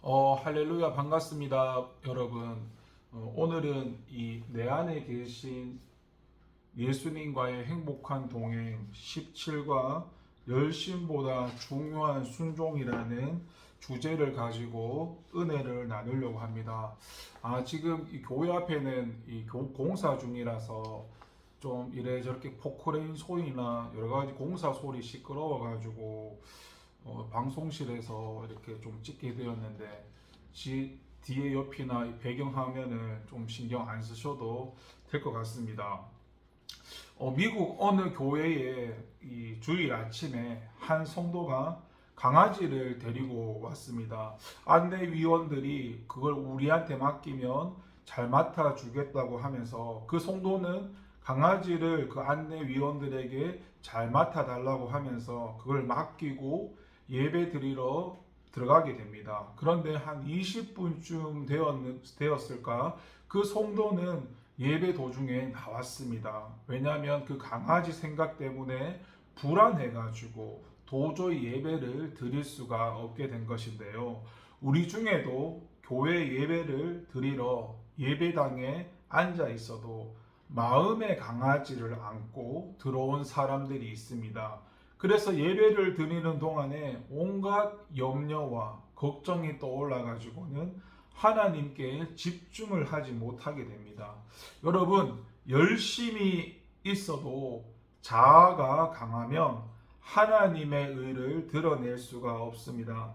할렐루야 반갑습니다, 여러분. 오늘은 이 내 안에 계신 예수님과의 행복한 동행 17과 열심보다 중요한 순종이라는 주제를 가지고 은혜를 나누려고 합니다. 지금 이 교회 앞에는 이 공사 중이라서 좀 이래저렇게 포크레인 소리나 여러 가지 공사 소리 시끄러워가지고 방송실에서 이렇게 좀 찍게 되었는데 뒤에 옆이나 이 배경 화면을 좀 신경 안 쓰셔도 될 것 같습니다. 미국 어느 교회에 이 주일 아침에 한 성도가 강아지를 데리고 왔습니다. 안내위원들이 그걸 우리한테 맡기면 잘 맡아주겠다고 하면서 그 성도는 강아지를 그 안내위원들에게 잘 맡아달라고 하면서 그걸 맡기고 예배 드리러 들어가게 됩니다. 그런데 한 20분쯤 되었을까? 그 성도는 예배 도중에 나왔습니다. 왜냐하면 그 강아지 생각 때문에 불안해가지고 도저히 예배를 드릴 수가 없게 된 것인데요. 우리 중에도 교회 예배를 드리러 예배당에 앉아 있어도 마음의 강아지를 안고 들어온 사람들이 있습니다. 그래서 예배를 드리는 동안에 온갖 염려와 걱정이 떠올라 가지고는 하나님께 집중을 하지 못하게 됩니다. 여러분, 열심히 있어도 자아가 강하면 하나님의 의를 드러낼 수가 없습니다.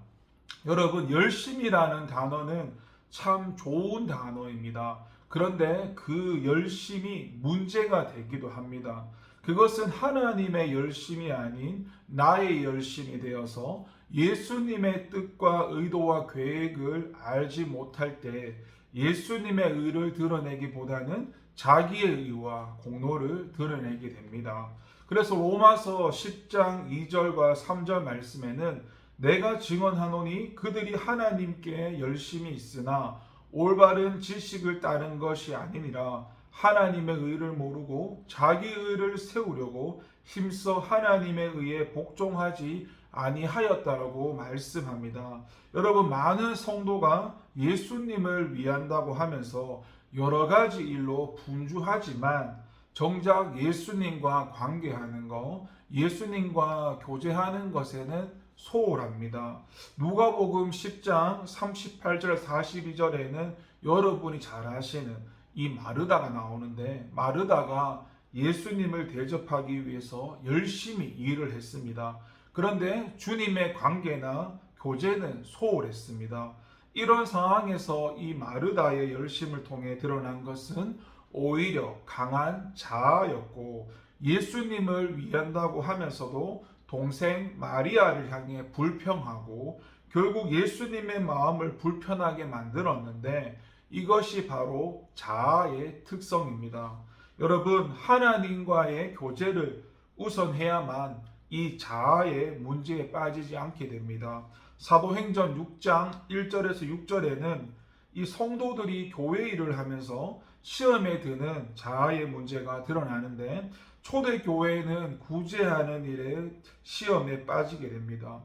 여러분, 열심이라는 단어는 참 좋은 단어입니다. 그런데 그 열심이 문제가 되기도 합니다. 그것은 하나님의 열심이 아닌 나의 열심이 되어서 예수님의 뜻과 의도와 계획을 알지 못할 때 예수님의 의를 드러내기보다는 자기의 의와 공로를 드러내게 됩니다. 그래서 로마서 10장 2절과 3절 말씀에는 내가 증언하노니 그들이 하나님께 열심히 있으나 올바른 지식을 따른 것이 아니니라. 하나님의 의를 모르고 자기 의를 세우려고 힘써 하나님의 의에 복종하지 아니하였다라고 말씀합니다. 여러분, 많은 성도가 예수님을 위한다고 하면서 여러 가지 일로 분주하지만 정작 예수님과 관계하는 것, 예수님과 교제하는 것에는 소홀합니다. 누가복음 10장 38절 42절에는 여러분이 잘 아시는 이 마르다가 나오는데, 마르다가 예수님을 대접하기 위해서 열심히 일을 했습니다. 그런데 주님의 관계나 교제는 소홀했습니다. 이런 상황에서 이 마르다의 열심을 통해 드러난 것은 오히려 강한 자아였고, 예수님을 위한다고 하면서도 동생 마리아를 향해 불평하고 결국 예수님의 마음을 불편하게 만들었는데, 이것이 바로 자아의 특성입니다. 여러분, 하나님과의 교제를 우선해야만 이 자아의 문제에 빠지지 않게 됩니다. 사도행전 6장 1절에서 6절에는 이 성도들이 교회 일을 하면서 시험에 드는 자아의 문제가 드러나는데, 초대교회는 구제하는 일에 시험에 빠지게 됩니다.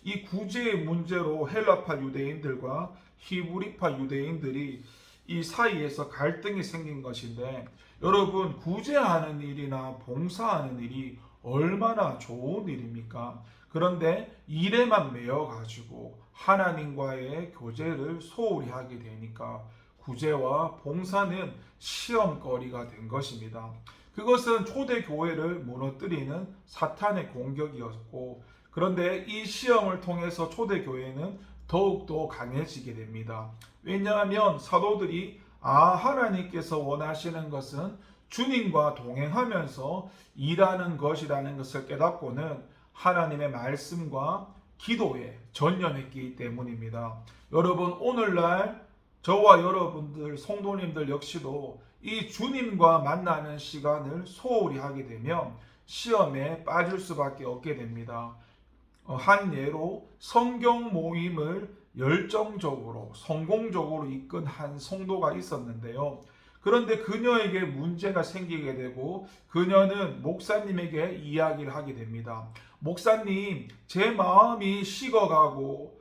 이 구제의 문제로 헬라파 유대인들과 히브리파 유대인들이 이 사이에서 갈등이 생긴 것인데, 여러분, 구제하는 일이나 봉사하는 일이 얼마나 좋은 일입니까? 그런데 일에만 매여 가지고 하나님과의 교제를 소홀히 하게 되니까 구제와 봉사는 시험거리가 된 것입니다. 그것은 초대교회를 무너뜨리는 사탄의 공격이었고, 그런데 이 시험을 통해서 초대교회는 더욱더 강해지게 됩니다. 왜냐하면 사도들이 하나님께서 원하시는 것은 주님과 동행하면서 일하는 것이라는 것을 깨닫고는 하나님의 말씀과 기도에 전념했기 때문입니다. 여러분, 오늘날 저와 여러분들 성도님들 역시도 이 주님과 만나는 시간을 소홀히 하게 되면 시험에 빠질 수밖에 없게 됩니다. 한 예로 성경 모임을 열정적으로 성공적으로 이끈 한 성도가 있었는데요. 그런데 그녀에게 문제가 생기게 되고 그녀는 목사님에게 이야기를 하게 됩니다. 목사님, 제 마음이 식어가고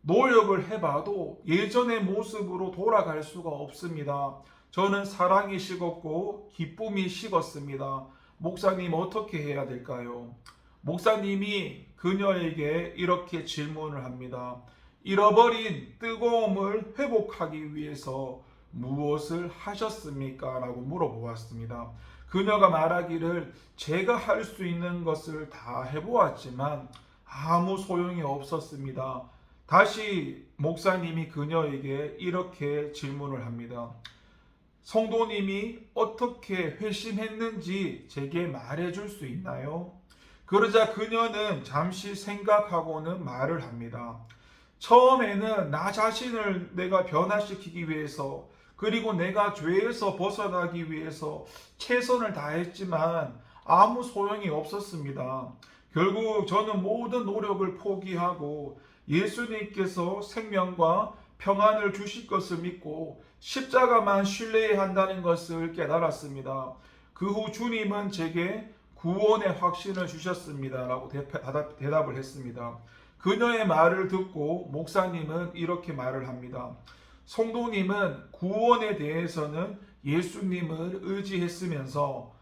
노력을 해봐도 예전의 모습으로 돌아갈 수가 없습니다. 저는 사랑이 식었고 기쁨이 식었습니다. 목사님 어떻게 해야 될까요? 목사님이 그녀에게 이렇게 질문을 합니다. 잃어버린 뜨거움을 회복하기 위해서 무엇을 하셨습니까? 라고 물어보았습니다. 그녀가 말하기를 제가 할 수 있는 것을 다 해보았지만 아무 소용이 없었습니다. 다시 목사님이 그녀에게 이렇게 질문을 합니다. 성도님이 어떻게 회심했는지 제게 말해줄 수 있나요? 그러자 그녀는 잠시 생각하고는 말을 합니다. 처음에는 나 자신을 내가 변화시키기 위해서 그리고 내가 죄에서 벗어나기 위해서 최선을 다했지만 아무 소용이 없었습니다. 결국 저는 모든 노력을 포기하고 예수님께서 생명과 평안을 주실 것을 믿고 십자가만 신뢰해야 한다는 것을 깨달았습니다. 그 후 주님은 제게 구원의 확신을 주셨습니다. 라고 대답을 했습니다. 그녀의 말을 듣고 목사님은 이렇게 말을 합니다. 성도님은 구원에 대해서는 예수님을 의지했으면서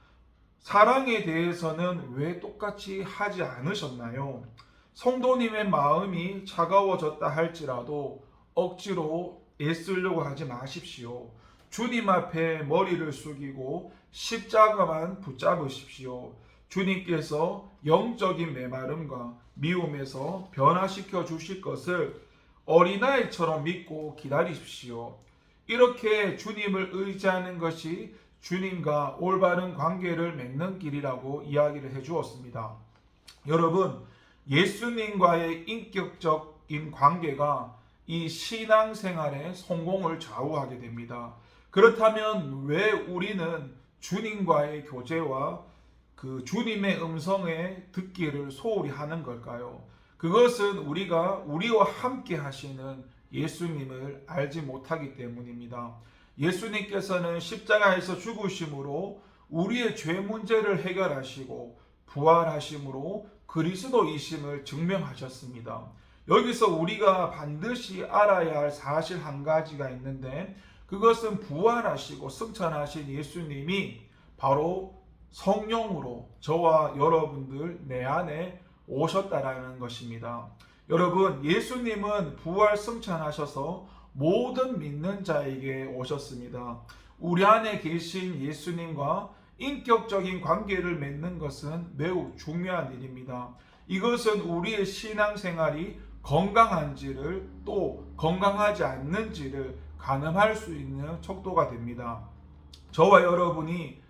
사랑에 대해서는 왜 똑같이 하지 않으셨나요? 성도님의 마음이 차가워졌다 할지라도 억지로 애쓰려고 하지 마십시오. 주님 앞에 머리를 숙이고 십자가만 붙잡으십시오. 주님께서 영적인 메마름과 미움에서 변화시켜 주실 것을 어린아이처럼 믿고 기다리십시오. 이렇게 주님을 의지하는 것이 주님과 올바른 관계를 맺는 길이라고 이야기를 해 주었습니다. 여러분, 예수님과의 인격적인 관계가 이 신앙생활의 성공을 좌우하게 됩니다. 그렇다면 왜 우리는 주님과의 교제와 그 주님의 음성에 듣기를 소홀히 하는 걸까요? 그것은 우리와 함께 하시는 예수님을 알지 못하기 때문입니다. 예수님께서는 십자가에서 죽으심으로 우리의 죄 문제를 해결하시고 부활하심으로 그리스도이심을 증명하셨습니다. 여기서 우리가 반드시 알아야 할 사실 한 가지가 있는데 그것은 부활하시고 승천하신 예수님이 바로 성령으로 저와 여러분들 내 안에 오셨다라는 것입니다. 여러분, 예수님은 부활 승천하셔서 모든 믿는 자에게 오셨습니다. 우리 안에 계신 예수님과 인격적인 관계를 맺는 것은 매우 중요한 일입니다. 이것은 우리의 신앙생활이 건강한지를 또 건강하지 않는지를 가늠할 수 있는 척도가 됩니다. 저와 여러분이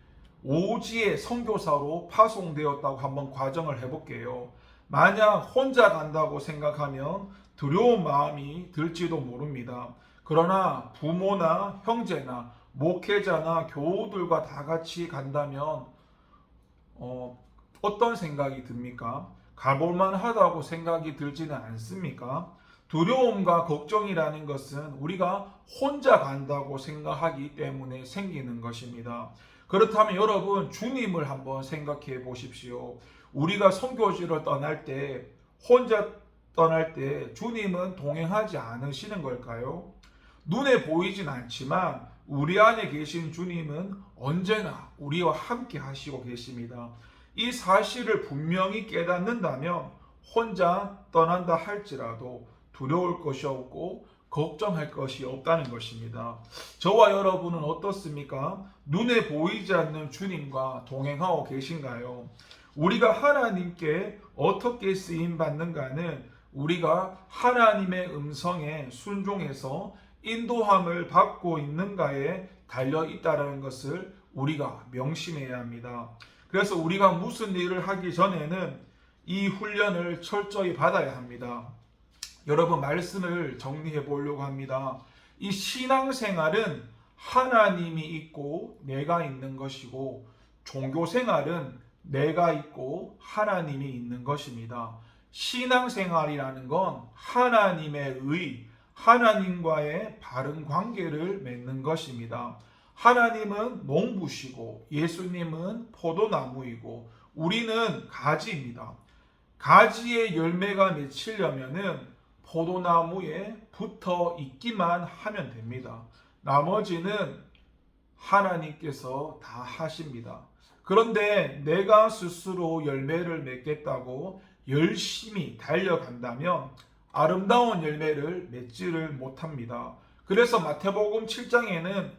오지의 선교사로 파송되었다고 한번 과정을 해볼게요. 만약 혼자 간다고 생각하면 두려운 마음이 들지도 모릅니다. 그러나 부모나 형제나 목회자나 교우들과 다 같이 간다면 어떤 생각이 듭니까? 가볼만 하다고 생각이 들지는 않습니까? 두려움과 걱정이라는 것은 우리가 혼자 간다고 생각하기 때문에 생기는 것입니다. 그렇다면 여러분, 주님을 한번 생각해 보십시오. 우리가 선교지를 떠날 때, 혼자 떠날 때 주님은 동행하지 않으시는 걸까요? 눈에 보이진 않지만 우리 안에 계신 주님은 언제나 우리와 함께 하시고 계십니다. 이 사실을 분명히 깨닫는다면 혼자 떠난다 할지라도 두려울 것이 없고 걱정할 것이 없다는 것입니다. 저와 여러분은 어떻습니까? 눈에 보이지 않는 주님과 동행하고 계신가요? 우리가 하나님께 어떻게 쓰임받는가는 우리가 하나님의 음성에 순종해서 인도함을 받고 있는가에 달려 있다는 것을 우리가 명심해야 합니다. 그래서 우리가 무슨 일을 하기 전에는 이 훈련을 철저히 받아야 합니다. 여러분, 말씀을 정리해 보려고 합니다. 이 신앙생활은 하나님이 있고 내가 있는 것이고 종교생활은 내가 있고 하나님이 있는 것입니다. 신앙생활이라는 건 하나님의 의, 하나님과의 바른 관계를 맺는 것입니다. 하나님은 농부시고 예수님은 포도나무이고 우리는 가지입니다. 가지의 열매가 맺히려면은 포도나무에 붙어 있기만 하면 됩니다. 나머지는 하나님께서 다 하십니다. 그런데 내가 스스로 열매를 맺겠다고 열심히 달려간다면 아름다운 열매를 맺지를 못합니다. 그래서 마태복음 7장에는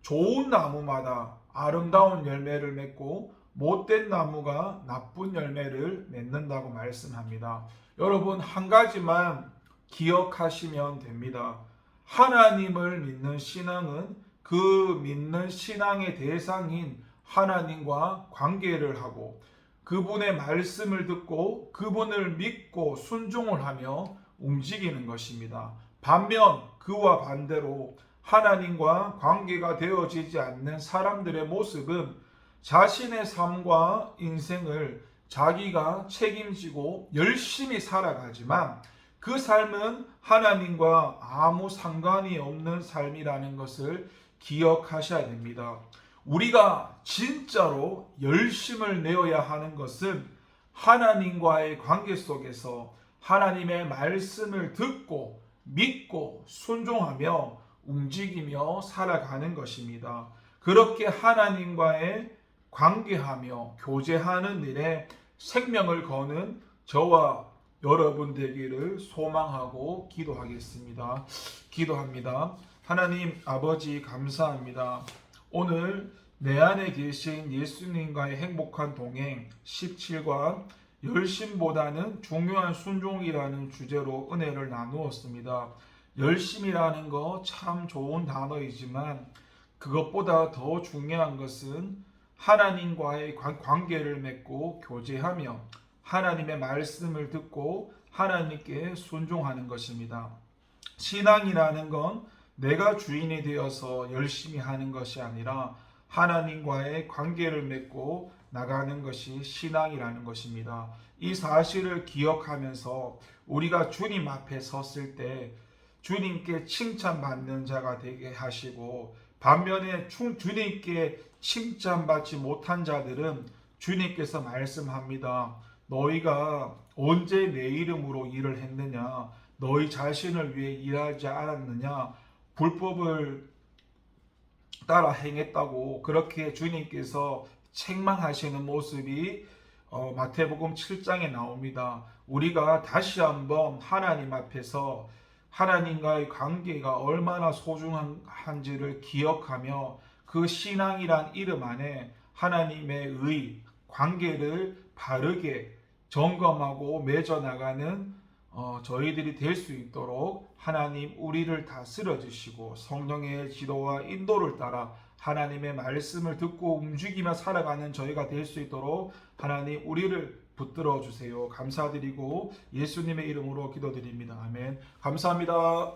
좋은 나무마다 아름다운 열매를 맺고 못된 나무가 나쁜 열매를 맺는다고 말씀합니다. 여러분, 한 가지만 기억하시면 됩니다. 하나님을 믿는 신앙은 그 믿는 신앙의 대상인 하나님과 관계를 하고 그분의 말씀을 듣고 그분을 믿고 순종을 하며 움직이는 것입니다. 반면 그와 반대로 하나님과 관계가 되어지지 않는 사람들의 모습은 자신의 삶과 인생을 자기가 책임지고 열심히 살아가지만 그 삶은 하나님과 아무 상관이 없는 삶이라는 것을 기억하셔야 됩니다. 우리가 진짜로 열심을 내어야 하는 것은 하나님과의 관계 속에서 하나님의 말씀을 듣고 믿고 순종하며 움직이며 살아가는 것입니다. 그렇게 하나님과의 관계하며 교제하는 일에 생명을 거는 저와 여러분 되기를 소망하고 기도하겠습니다. 기도합니다. 하나님 아버지, 감사합니다. 오늘 내 안에 계신 예수님과의 행복한 동행 17과 열심보다는 중요한 순종이라는 주제로 은혜를 나누었습니다. 열심이라는 거 참 좋은 단어이지만 그것보다 더 중요한 것은 하나님과의 관계를 맺고 교제하며 하나님의 말씀을 듣고 하나님께 순종하는 것입니다. 신앙이라는 건 내가 주인이 되어서 열심히 하는 것이 아니라 하나님과의 관계를 맺고 나가는 것이 신앙이라는 것입니다. 이 사실을 기억하면서 우리가 주님 앞에 섰을 때 주님께 칭찬받는 자가 되게 하시고, 반면에 주님께 칭찬받지 못한 자들은 주님께서 말씀합니다. 너희가 언제 내 이름으로 일을 했느냐? 너희 자신을 위해 일하지 않았느냐? 불법을 따라 행했다고 그렇게 주님께서 책망하시는 모습이 마태복음 7장에 나옵니다. 우리가 다시 한번 하나님 앞에서 하나님과의 관계가 얼마나 소중한지를 기억하며 그 신앙이란 이름 안에 하나님의 의, 관계를 바르게 점검하고 맺어나가는 저희들이 될 수 있도록 하나님 우리를 다스려 주시고 성령의 지도와 인도를 따라 하나님의 말씀을 듣고 움직이며 살아가는 저희가 될 수 있도록 하나님 우리를 붙들어 주세요. 감사드리고 예수님의 이름으로 기도드립니다. 아멘. 감사합니다.